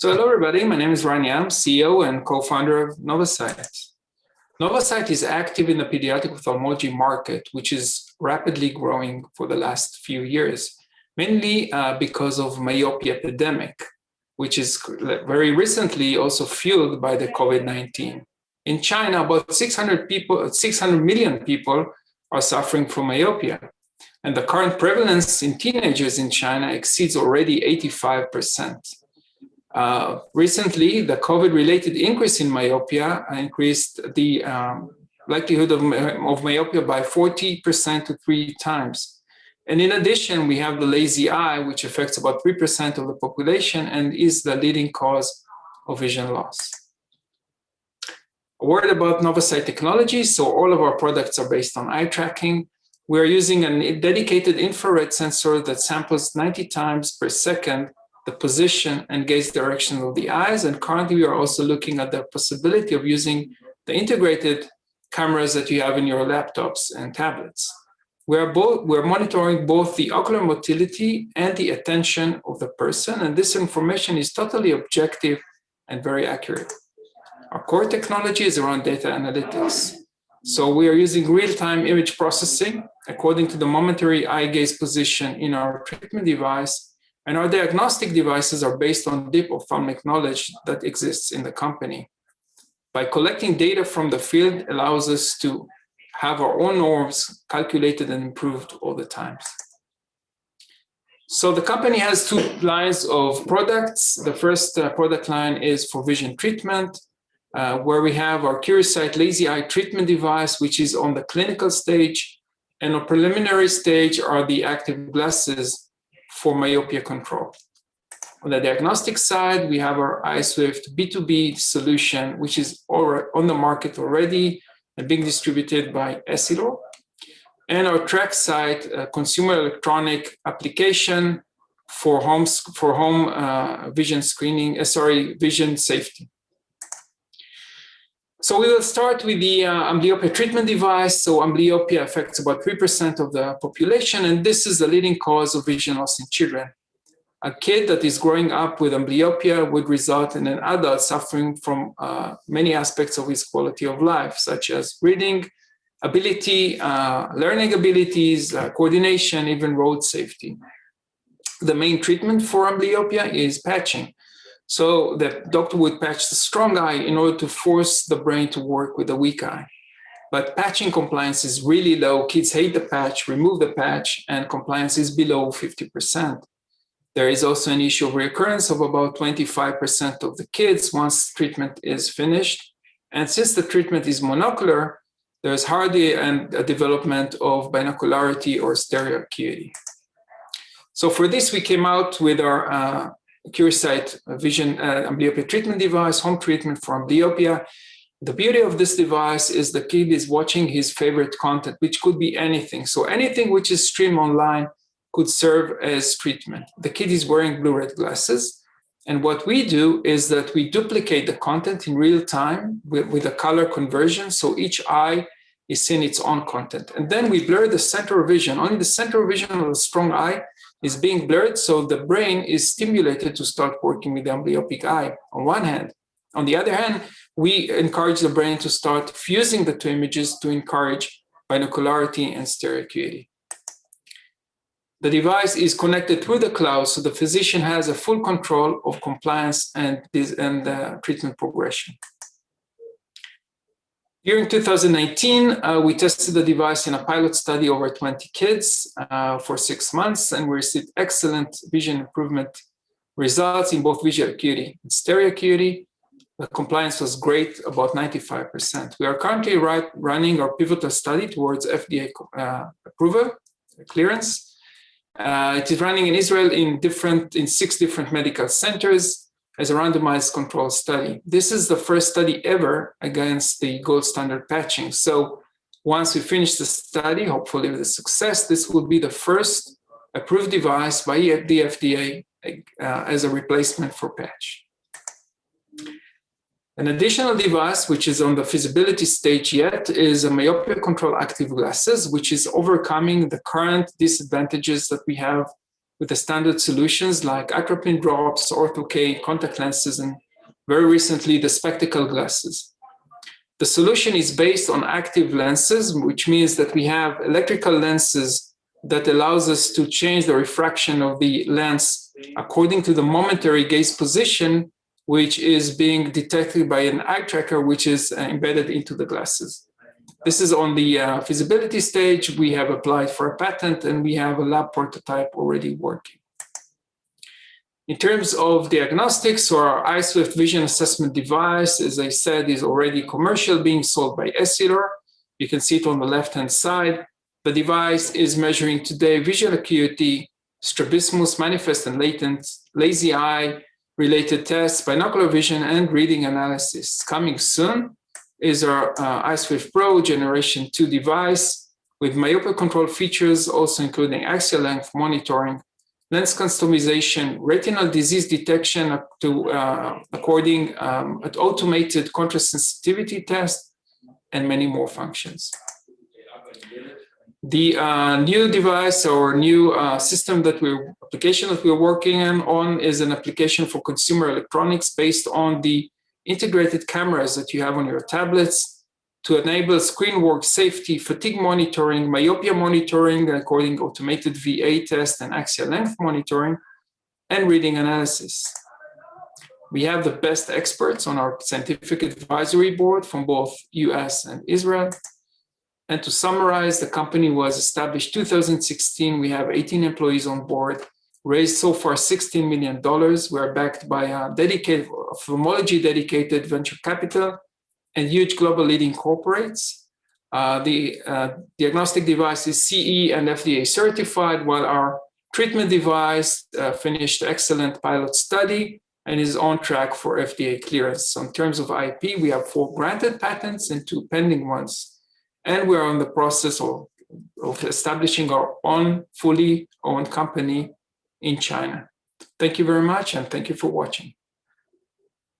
So hello everybody, my name is Ryan Yam, CEO and co-founder of Novasight. Novasight is active in the pediatric ophthalmology market, which is rapidly growing for the last few years, mainly because of myopia epidemic, which is very recently also fueled by the COVID-19. In China, about 600 million people are suffering from myopia. And the current prevalence in teenagers in China exceeds already 85%. Recently, the COVID-related increase in myopia increased the likelihood of myopia by 40% to 3 times. And in addition, we have the lazy eye, which affects about 3% of the population and is the leading cause of vision loss. A word about Novasight technology. So all of our products are based on eye tracking. We're using a dedicated infrared sensor that samples 90 times per second the position and gaze direction of the eyes. And currently, we are also looking at the possibility of using the integrated cameras that you have in your laptops and tablets. We're monitoring both the ocular motility and the attention of the person, and this information is totally objective and very accurate. Our core technology is around data analytics. So we are using real-time image processing according to the momentary eye gaze position in our treatment device, and our diagnostic devices are based on deep ophthalmic knowledge that exists in the company. By collecting data from the field allows us to have our own norms calculated and improved all the time. So the company has 2 lines of products. The first product line is for vision treatment, where we have our CuriSight lazy eye treatment device, which is on the clinical stage, and on preliminary stage are the active glasses for myopia control. On the diagnostic side, we have our iSwift B2B solution, which is on the market already and being distributed by Essilor. And our TrackSight consumer electronic application for home vision screening, vision safety. So we will start with the amblyopia treatment device. So amblyopia affects about 3% of the population, and this is the leading cause of vision loss in children. A kid that is growing up with amblyopia would result in an adult suffering from many aspects of his quality of life, such as reading ability, learning abilities, coordination, even road safety. The main treatment for amblyopia is patching. So the doctor would patch the strong eye in order to force the brain to work with the weak eye. But patching compliance is really low. Kids hate the patch, remove the patch, and compliance is below 50%. There is also an issue of recurrence of about 25% of the kids once treatment is finished. And since the treatment is monocular, there's hardly a development of binocularity or stereo acuity. So for this, we came out with our CuriSight vision amblyopia treatment device, home treatment for amblyopia. The beauty of this device is the kid is watching his favorite content, which could be anything. So anything which is streamed online could serve as treatment. The kid is wearing blue-red glasses. And what we do is that we duplicate the content in real time with a color conversion. So each eye is seeing its own content. And then we blur the center of vision. Only the center of vision of a strong eye is being blurred, so the brain is stimulated to start working with the amblyopic eye on one hand. On the other hand, we encourage the brain to start fusing the 2 images to encourage binocularity and stereo acuity. The device is connected through the cloud, so the physician has a full control of compliance and treatment progression. During 2019, we tested the device in a pilot study over 20 kids for 6 months, and we received excellent vision improvement results in both visual acuity and stereo acuity. The compliance was great, about 95%. We are currently running our pivotal study towards FDA approval, clearance. It is running in Israel in 6 different medical centers as a randomized control study. This is the first study ever against the gold standard patching. So once we finish the study, hopefully with a success, this will be the first approved device by the FDA as a replacement for patch. An additional device, which is on the feasibility stage yet, is a myopia control active glasses, which is overcoming the current disadvantages that we have with the standard solutions like atropine drops, ortho-K, contact lenses, and very recently the spectacle glasses. The solution is based on active lenses, which means that we have electrical lenses that allows us to change the refraction of the lens according to the momentary gaze position, which is being detected by an eye tracker, which is embedded into the glasses. This is on the feasibility stage. We have applied for a patent and we have a lab prototype already working. In terms of diagnostics, so our iSwift vision assessment device, as I said, is already commercial, being sold by Essilor. You can see it on the left-hand side. The device is measuring today visual acuity, strabismus, manifest and latent, lazy eye related tests, binocular vision, and reading analysis. Coming soon is our iSwift Pro Generation 2 device with myopia control features, also including axial length monitoring, lens customization, retinal disease detection according to automated contrast sensitivity test, and many more functions. The new device or new application that we're working on is an application for consumer electronics based on the integrated cameras that you have on your tablets to enable screen work safety, fatigue monitoring, myopia monitoring, according to automated VA test and axial length monitoring, and reading analysis. We have the best experts on our scientific advisory board from both US and Israel. And to summarize, the company was established 2016. We have 18 employees on board, raised so far $16 million. We are backed by a dedicated ophthalmology dedicated venture capital and huge global leading corporates. The diagnostic device is CE and FDA certified, while our treatment device finished excellent pilot study and is on track for FDA clearance. So in terms of IP, we have 4 granted patents and 2 pending ones. And we're in the process of establishing our own fully owned company in China. Thank you very much, and thank you for watching.